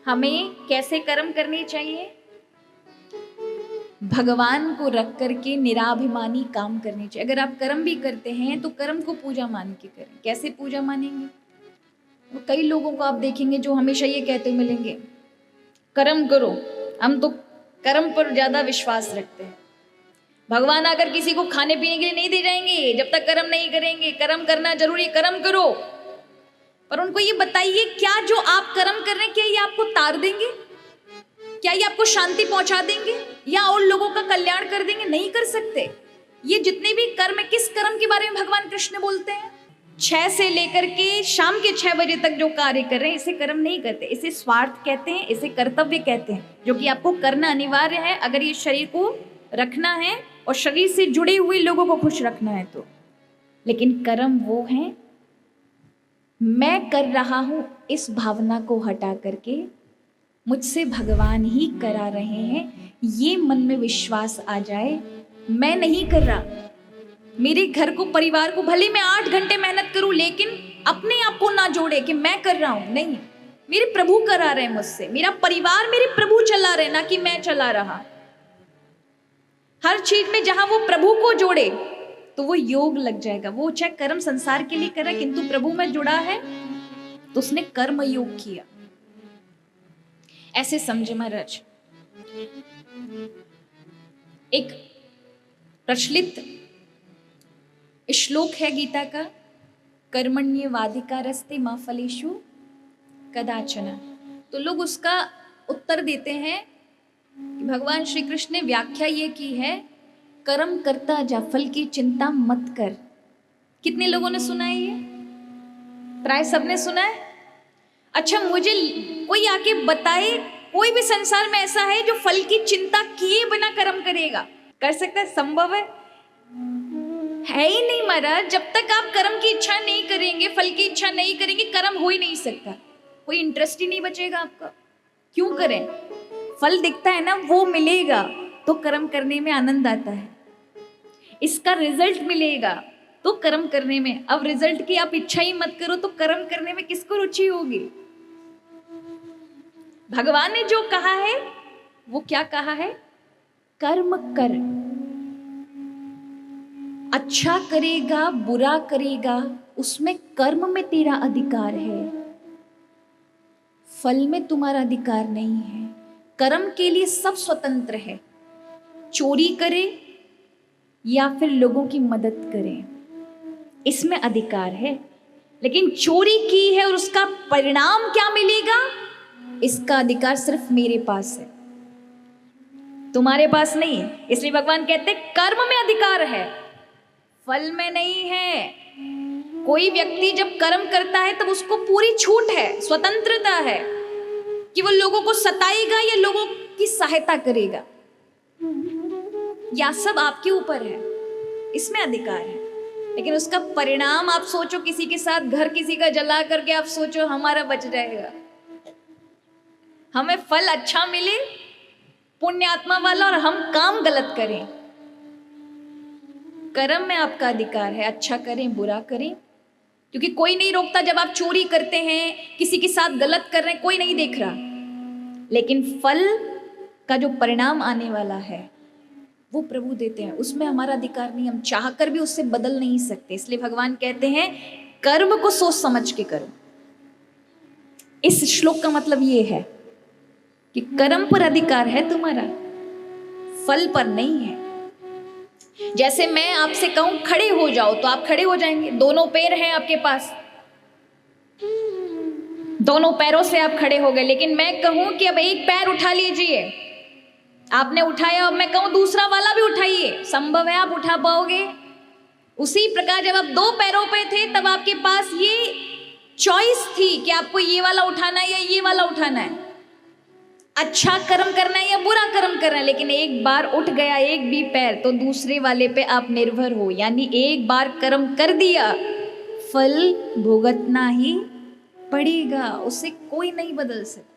हमें कैसे कर्म करने चाहिए? भगवान को रख करके निराभिमानी काम करने चाहिए। अगर आप कर्म भी करते हैं तो कर्म को पूजा मान के करें। कैसे पूजा मानेंगे? तो कई लोगों को आप देखेंगे जो हमेशा ये कहते मिलेंगे, कर्म करो। हम तो कर्म पर ज्यादा विश्वास रखते हैं। भगवान अगर किसी को खाने पीने के लिए नहीं दे जाएंगे जब तक कर्म नहीं करेंगे। कर्म करना जरूरी, कर्म करो। पर उनको ये बताइए, क्या जो आप कर्म कर रहे हैं क्या ये आपको तार देंगे? क्या ये आपको शांति पहुंचा देंगे या और लोगों का कल्याण कर देंगे? नहीं कर सकते। ये जितने भी कर्म है, किस कर्म के बारे में भगवान कृष्ण बोलते हैं? 6 से लेकर के शाम के 6 बजे तक जो कार्य कर रहे हैं इसे कर्म नहीं कहते, इसे स्वार्थ कहते हैं, इसे कर्तव्य कहते हैं, जो कि आपको करना अनिवार्य है अगर ये शरीर को रखना है और शरीर से जुड़े हुए लोगों को खुश रखना है तो। लेकिन कर्म वो है, मैं कर रहा हूं इस भावना को हटा करके मुझसे भगवान ही करा रहे हैं, ये मन में विश्वास आ जाए। मैं नहीं कर रहा, मेरे घर को, परिवार को, भले मैं 8 घंटे मेहनत करूं लेकिन अपने आप को ना जोड़े कि मैं कर रहा हूं। नहीं, मेरे प्रभु करा रहे हैं मुझसे, मेरा परिवार मेरे प्रभु चला रहे, ना कि मैं चला रहा। हर चीज में जहां वो प्रभु को जोड़े तो वो योग लग जाएगा। वो चाहे कर्म संसार के लिए करे किंतु प्रभु में जुड़ा है तो उसने कर्म योग किया। ऐसे समझे महाराज। एक प्रचलित श्लोक है गीता का, कर्मण्येवाधिकारस्ते मा फलेषु कदाचन। तो लोग उसका उत्तर देते हैं कि भगवान श्री कृष्ण ने व्याख्या ये की है, कर्म करता जा, फल की चिंता मत कर। कितने लोगों ने सुना है ये? प्राय सबने सुना है। अच्छा, मुझे कोई आके बताए, कोई भी संसार में ऐसा है जो फल की चिंता किए बिना कर्म करेगा? कर सकता है? संभव है ही नहीं महाराज। जब तक आप कर्म की इच्छा नहीं करेंगे, फल की इच्छा नहीं करेंगे, कर्म हो ही नहीं सकता। कोई इंटरेस्ट ही नहीं बचेगा आपका। क्यों करें? फल दिखता है ना, वो मिलेगा तो कर्म करने में आनंद आता है। इसका रिजल्ट मिलेगा तो कर्म करने में। अब रिजल्ट की आप इच्छा ही मत करो तो कर्म करने में किसको रुचि होगी? भगवान ने जो कहा है वो क्या कहा है? कर्म कर। अच्छा करेगा, बुरा करेगा, उसमें कर्म में तेरा अधिकार है, फल में तुम्हारा अधिकार नहीं है। कर्म के लिए सब स्वतंत्र है। चोरी करे या फिर लोगों की मदद करें, इसमें अधिकार है। लेकिन चोरी की है और उसका परिणाम क्या मिलेगा, इसका अधिकार सिर्फ मेरे पास है, तुम्हारे पास नहीं है। इसलिए भगवान कहते हैं कर्म में अधिकार है, फल में नहीं है। कोई व्यक्ति जब कर्म करता है तब उसको पूरी छूट है, स्वतंत्रता है कि वो लोगों को सताएगा या लोगों की सहायता करेगा, या सब आपके ऊपर है, इसमें अधिकार है। लेकिन उसका परिणाम आप सोचो, किसी के साथ घर किसी का जला करके आप सोचो हमारा बच जाएगा, हमें फल अच्छा मिले पुण्य आत्मा वाला और हम काम गलत करें। कर्म में आपका अधिकार है, अच्छा करें बुरा करें, क्योंकि कोई नहीं रोकता। जब आप चोरी करते हैं, किसी के साथ गलत कर रहे हैं, कोई नहीं देख रहा। लेकिन फल का जो परिणाम आने वाला है वो प्रभु देते हैं, उसमें हमारा अधिकार नहीं, हम चाहकर भी उससे बदल नहीं सकते। इसलिए भगवान कहते हैं कर्म को सोच समझ के करो। इस श्लोक का मतलब ये है कि कर्म पर अधिकार है तुम्हारा, फल पर नहीं है। जैसे मैं आपसे कहूं खड़े हो जाओ तो आप खड़े हो जाएंगे, दोनों पैर हैं आपके पास, दोनों पैरों से आप खड़े हो गए। लेकिन मैं कहूं कि अब एक पैर उठा लीजिए, आपने उठाया, अब मैं कहूं दूसरा वाला भी उठाइए, संभव है आप उठा पाओगे? उसी प्रकार जब आप 2 पैरों पे थे तब आपके पास ये चॉइस थी कि आपको ये वाला उठाना है या ये वाला उठाना है, अच्छा कर्म करना है या बुरा कर्म करना है। लेकिन एक बार उठ गया एक भी पैर तो दूसरे वाले पे आप निर्भर हो, यानी एक बार कर्म कर दिया, फल भुगतना ही पड़ेगा, उसे कोई नहीं बदल सकता।